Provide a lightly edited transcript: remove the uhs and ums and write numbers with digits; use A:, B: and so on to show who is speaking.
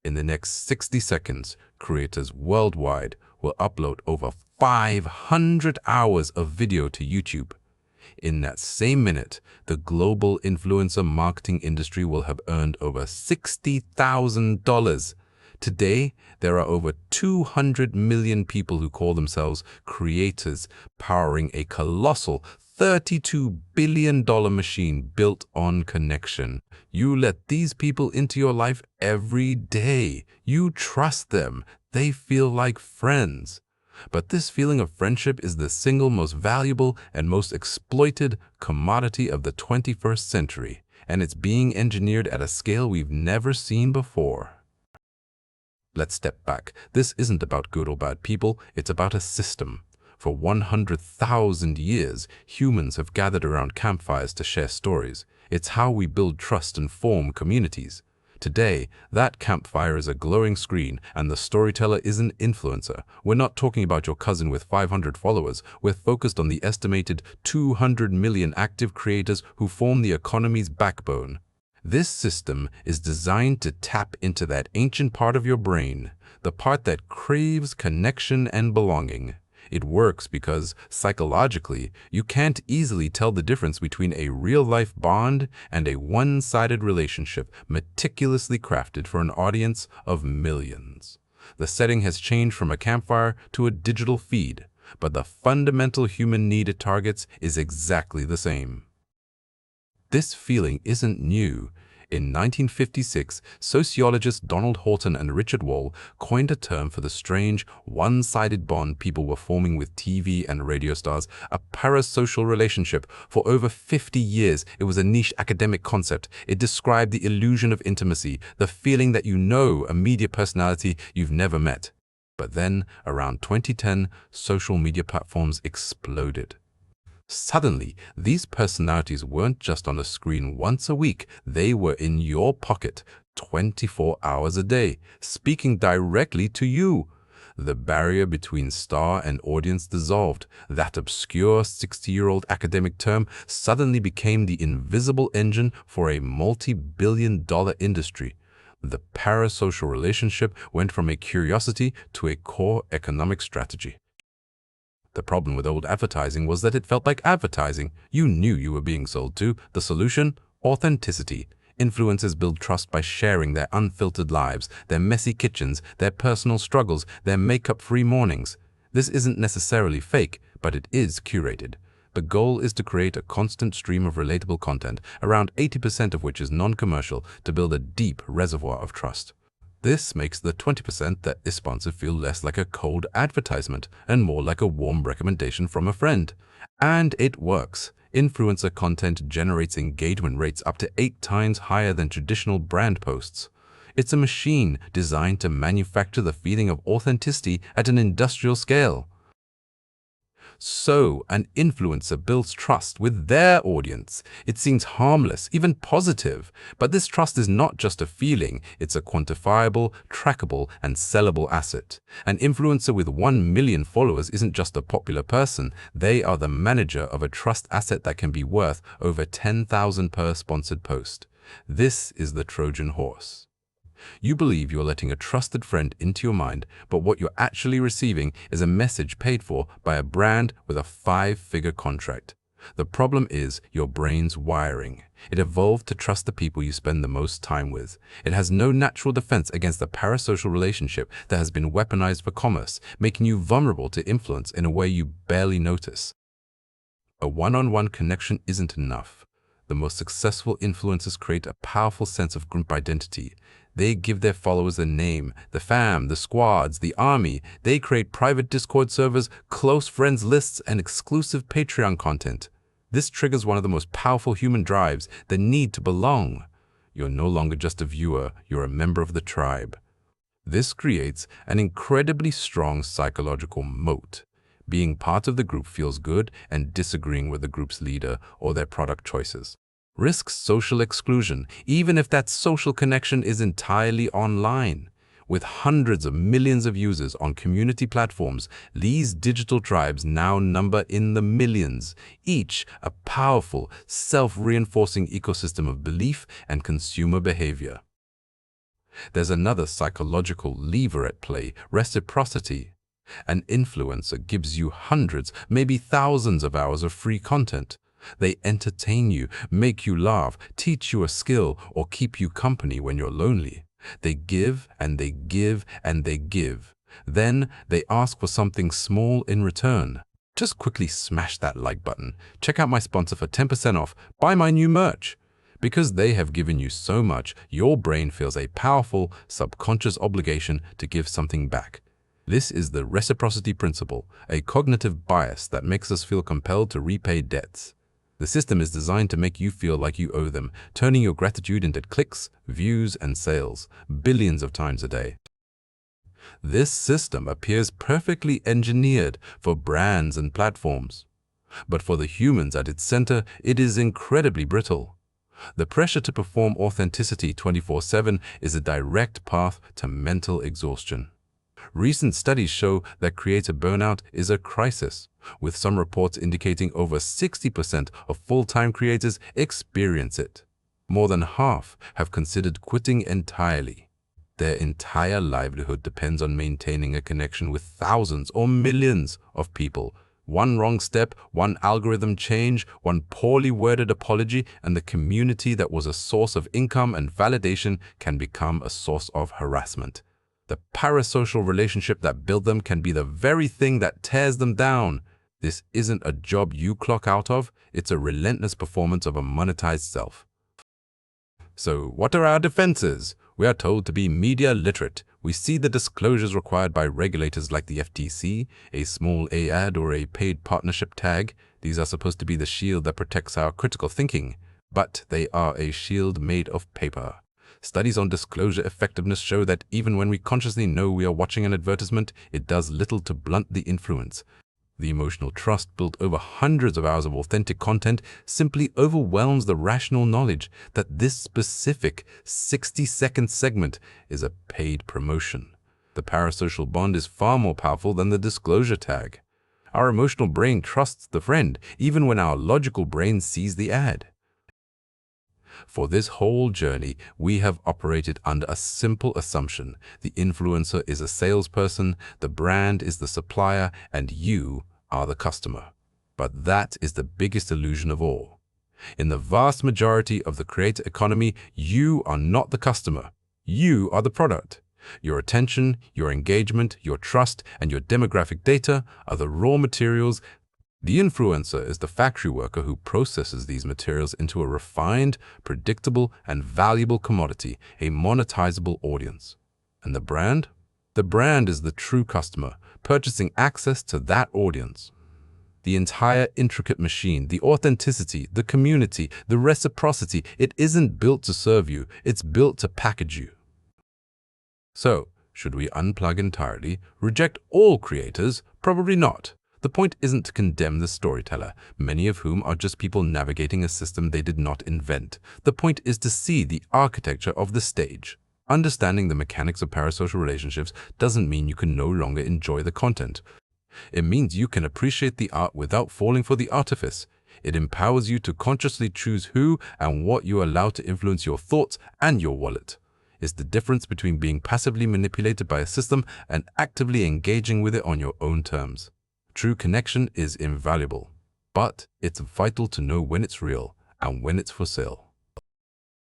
A: In the next 60 seconds, creators worldwide will upload over 500 hours of video to YouTube. In that same minute, the global influencer marketing industry will have earned over $60,000. Today, there are over 200 million people who call themselves creators, powering a colossal $32 billion machine built on connection. You let these people into your life every day. You trust them. They feel like friends. But this feeling of friendship is the single most valuable and most exploited commodity of the 21st century, and it's being engineered at a scale we've never seen before. Let's step back. This isn't about good or bad people, it's about a system. For 100,000 years, humans have gathered around campfires to share stories. It's how we build trust and form communities. Today, that campfire is a glowing screen, and the storyteller is an influencer. We're not talking about your cousin with 500 followers. We're focused on the estimated 200 million active creators who form the economy's backbone. This system is designed to tap into that ancient part of your brain, the part that craves connection and belonging. It works because, psychologically, you can't easily tell the difference between a real-life bond and a one-sided relationship meticulously crafted for an audience of millions. The setting has changed from a campfire to a digital feed, but the fundamental human need it targets is exactly the same. This feeling isn't new. In 1956, sociologists Donald Horton and Richard Wall coined a term for the strange, one-sided bond people were forming with TV and radio stars, a parasocial relationship. For over 50 years, it was a niche academic concept. It described the illusion of intimacy, the feeling that you know a media personality you've never met. But then, around 2010, social media platforms exploded. Suddenly, these personalities weren't just on a screen once a week, they were in your pocket 24 hours a day, speaking directly to you. The barrier between star and audience dissolved. That obscure 60-year-old academic term suddenly became the invisible engine for a multi-billion-dollar industry. The parasocial relationship went from a curiosity to a core economic strategy. The problem with old advertising was that it felt like advertising. You knew you were being sold to. The solution? Authenticity. Influencers build trust by sharing their unfiltered lives, their messy kitchens, their personal struggles, their makeup-free mornings. This isn't necessarily fake, but it is curated. The goal is to create a constant stream of relatable content, around 80% of which is non-commercial, to build a deep reservoir of trust. This makes the 20% that is sponsored feel less like a cold advertisement and more like a warm recommendation from a friend. And it works. Influencer content generates engagement rates up to 8 times higher than traditional brand posts. It's a machine designed to manufacture the feeling of authenticity at an industrial scale. So, an influencer builds trust with their audience. It seems harmless, even positive. But this trust is not just a feeling, it's a quantifiable, trackable, and sellable asset. An influencer with 1 million followers isn't just a popular person. They are the manager of a trust asset that can be worth over $10,000 per sponsored post. This is the Trojan horse. You believe you're letting a trusted friend into your mind, but what you're actually receiving is a message paid for by a brand with a 5-figure contract. The problem is your brain's wiring. It evolved to trust the people you spend the most time with. It has no natural defense against the parasocial relationship that has been weaponized for commerce, making you vulnerable to influence in a way you barely notice. A one-on-one connection isn't enough. The most successful influencers create a powerful sense of group identity. They give their followers a name, the fam, the squads, the army. They create private Discord servers, close friends lists, and exclusive Patreon content. This triggers one of the most powerful human drives, the need to belong. You're no longer just a viewer, you're a member of the tribe. This creates an incredibly strong psychological moat. Being part of the group feels good, and disagreeing with the group's leader or their product choices risks social exclusion, even if that social connection is entirely online. With hundreds of millions of users on community platforms, these digital tribes now number in the millions, each a powerful, self-reinforcing ecosystem of belief and consumer behavior. There's another psychological lever at play, reciprocity. An influencer gives you hundreds, maybe thousands of hours of free content. They entertain you, make you laugh, teach you a skill, or keep you company when you're lonely. They give and they give and they give. Then they ask for something small in return. Just quickly smash that like button. Check out my sponsor for 10% off. Buy my new merch. Because they have given you so much, your brain feels a powerful, subconscious obligation to give something back. This is the reciprocity principle, a cognitive bias that makes us feel compelled to repay debts. The system is designed to make you feel like you owe them, turning your gratitude into clicks, views, and sales, billions of times a day. This system appears perfectly engineered for brands and platforms. But for the humans at its center, it is incredibly brittle. The pressure to perform authenticity 24/7 is a direct path to mental exhaustion. Recent studies show that creator burnout is a crisis, with some reports indicating over 60% of full-time creators experience it. More than half have considered quitting entirely. Their entire livelihood depends on maintaining a connection with thousands or millions of people. One wrong step, one algorithm change, one poorly worded apology, and the community that was a source of income and validation can become a source of harassment. The parasocial relationship that built them can be the very thing that tears them down. This isn't a job you clock out of, it's a relentless performance of a monetized self. So what are our defenses? We are told to be media literate. We see the disclosures required by regulators like the FTC, a small ad or a paid partnership tag. These are supposed to be the shield that protects our critical thinking, but they are a shield made of paper. Studies on disclosure effectiveness show that even when we consciously know we are watching an advertisement, it does little to blunt the influence. The emotional trust built over hundreds of hours of authentic content simply overwhelms the rational knowledge that this specific 60-second segment is a paid promotion. The parasocial bond is far more powerful than the disclosure tag. Our emotional brain trusts the friend, even when our logical brain sees the ad. For this whole journey, we have operated under a simple assumption. The influencer is a salesperson, the brand is the supplier, and you are the customer. But that is the biggest illusion of all. In the vast majority of the creator economy, you are not the customer. You are the product. Your attention, your engagement, your trust, and your demographic data are the raw materials. The influencer is the factory worker who processes these materials into a refined, predictable, and valuable commodity, a monetizable audience. And the brand? The brand is the true customer, purchasing access to that audience. The entire intricate machine, the authenticity, the community, the reciprocity, it isn't built to serve you, it's built to package you. So, should we unplug entirely, reject all creators? Probably not. The point isn't to condemn the storyteller, many of whom are just people navigating a system they did not invent. The point is to see the architecture of the stage. Understanding the mechanics of parasocial relationships doesn't mean you can no longer enjoy the content. It means you can appreciate the art without falling for the artifice. It empowers you to consciously choose who and what you allow to influence your thoughts and your wallet. It's the difference between being passively manipulated by a system and actively engaging with it on your own terms. True connection is invaluable, but it's vital to know when it's real and when it's for sale.